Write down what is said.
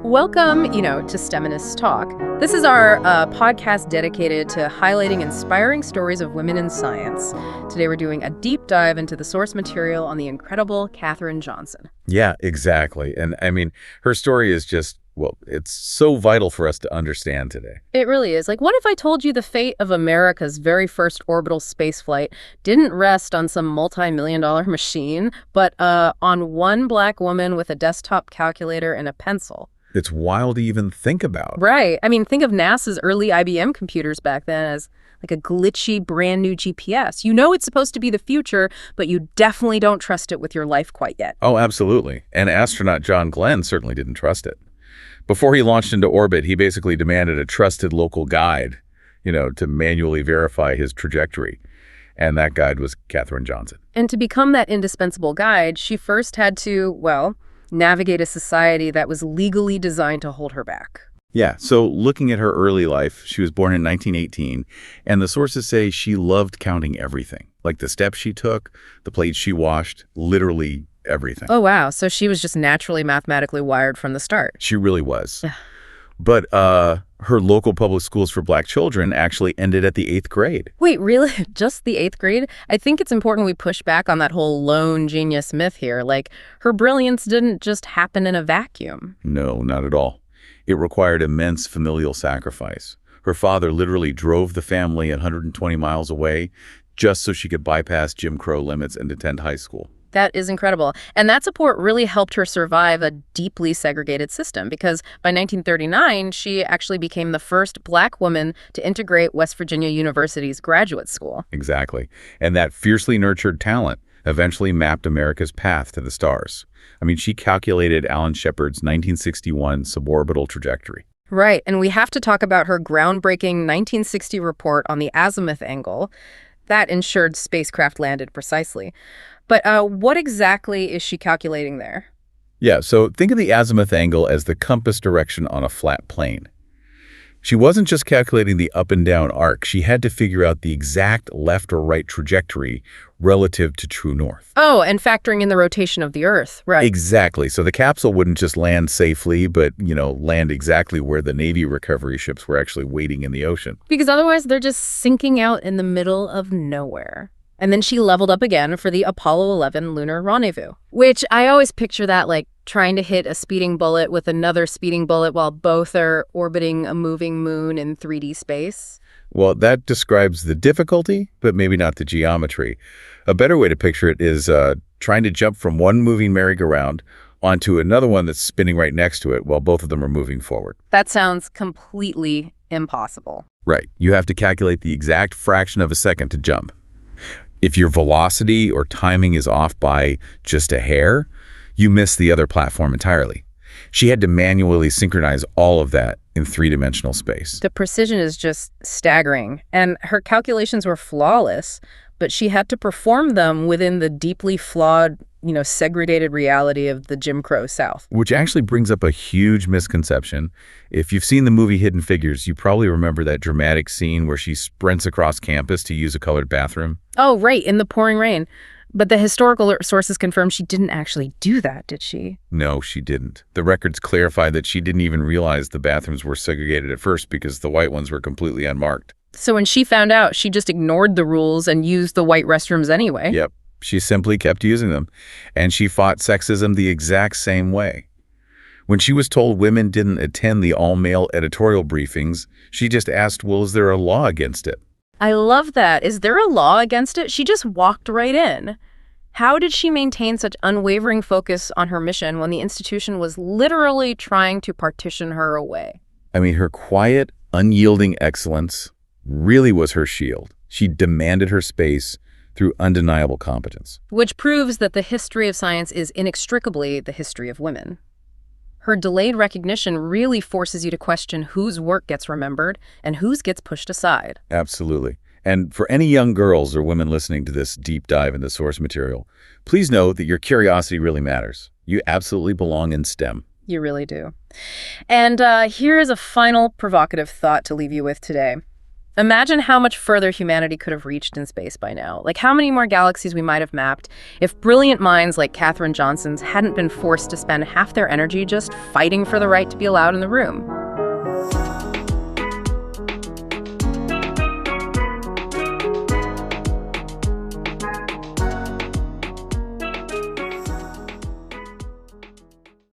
Welcome, to STEMinist Talk. This is our podcast dedicated to highlighting inspiring stories of women in science. Today we're doing a deep dive into the source material on the incredible Katherine Johnson. Yeah, exactly. And I mean, her story is just, well, it's so vital for us to understand today. It really is. Like, what if I told you the fate of America's very first orbital spaceflight didn't rest on some multi-million-dollar machine, but on one black woman with a desktop calculator and a pencil? It's wild to even think about. Right. I mean, think of NASA's early IBM computers back then as like a glitchy, brand new GPS. You know it's supposed to be the future, but you definitely don't trust it with your life quite yet. Oh, absolutely. And astronaut John Glenn certainly didn't trust it. Before he launched into orbit, he basically demanded a trusted local guide, to manually verify his trajectory. And that guide was Katherine Johnson. And to become that indispensable guide, she first had to, navigate a society that was legally designed to hold her back. Yeah, so looking at her early life, she was born in 1918, and the sources say she loved counting everything, like the steps she took, the plates she washed, literally everything. Oh, wow. So she was just naturally mathematically wired from the start. She really was. But her local public schools for black children actually ended at the 8th grade. Wait, really? Just the 8th grade? I think it's important we push back on that whole lone genius myth here. Like, her brilliance didn't just happen in a vacuum. No, not at all. It required immense familial sacrifice. Her father literally drove the family 120 miles away just so she could bypass Jim Crow limits and attend high school. That is incredible. And that support really helped her survive a deeply segregated system because by 1939, she actually became the first black woman to integrate West Virginia University's graduate school. Exactly. And that fiercely nurtured talent eventually mapped America's path to the stars. I mean, she calculated Alan Shepard's 1961 suborbital trajectory. Right. And we have to talk about her groundbreaking 1960 report on the azimuth angle. That ensured spacecraft landed precisely. But what exactly is she calculating there? Yeah, so think of the azimuth angle as the compass direction on a flat plane. She wasn't just calculating the up and down arc. She had to figure out the exact left or right trajectory relative to true north. Oh, and factoring in the rotation of the Earth, right? Exactly. So the capsule wouldn't just land safely, but, land exactly where the Navy recovery ships were actually waiting in the ocean. Because otherwise they're just sinking out in the middle of nowhere. And then she leveled up again for the Apollo 11 lunar rendezvous, which I always picture that like trying to hit a speeding bullet with another speeding bullet while both are orbiting a moving moon in 3D space. Well, that describes the difficulty, but maybe not the geometry. A better way to picture it is trying to jump from one moving merry-go-round onto another one that's spinning right next to it while both of them are moving forward. That sounds completely impossible. Right. You have to calculate the exact fraction of a second to jump. If your velocity or timing is off by just a hair, you miss the other platform entirely. She had to manually synchronize all of that in three-dimensional space. The precision is just staggering, and her calculations were flawless, but she had to perform them within the deeply flawed, segregated reality of the Jim Crow South. Which actually brings up a huge misconception. If you've seen the movie Hidden Figures, you probably remember that dramatic scene where she sprints across campus to use a colored bathroom. Oh, right, in the pouring rain. But the historical sources confirm she didn't actually do that, did she? No, she didn't. The records clarify that she didn't even realize the bathrooms were segregated at first because the white ones were completely unmarked. So when she found out, she just ignored the rules and used the white restrooms anyway. Yep. She simply kept using them, and she fought sexism the exact same way. When she was told women didn't attend the all-male editorial briefings, she just asked, well, is there a law against it? I love that. Is there a law against it? She just walked right in. How did she maintain such unwavering focus on her mission when the institution was literally trying to partition her away? I mean, her quiet, unyielding excellence really was her shield. She demanded her space through undeniable competence. Which proves that the history of science is inextricably the history of women. Her delayed recognition really forces you to question whose work gets remembered and whose gets pushed aside. Absolutely. And for any young girls or women listening to this deep dive into source material, please know that your curiosity really matters. You absolutely belong in STEM. You really do. And here is a final provocative thought to leave you with today. Imagine how much further humanity could have reached in space by now. Like how many more galaxies we might have mapped if brilliant minds like Katherine Johnson's hadn't been forced to spend half their energy just fighting for the right to be allowed in the room.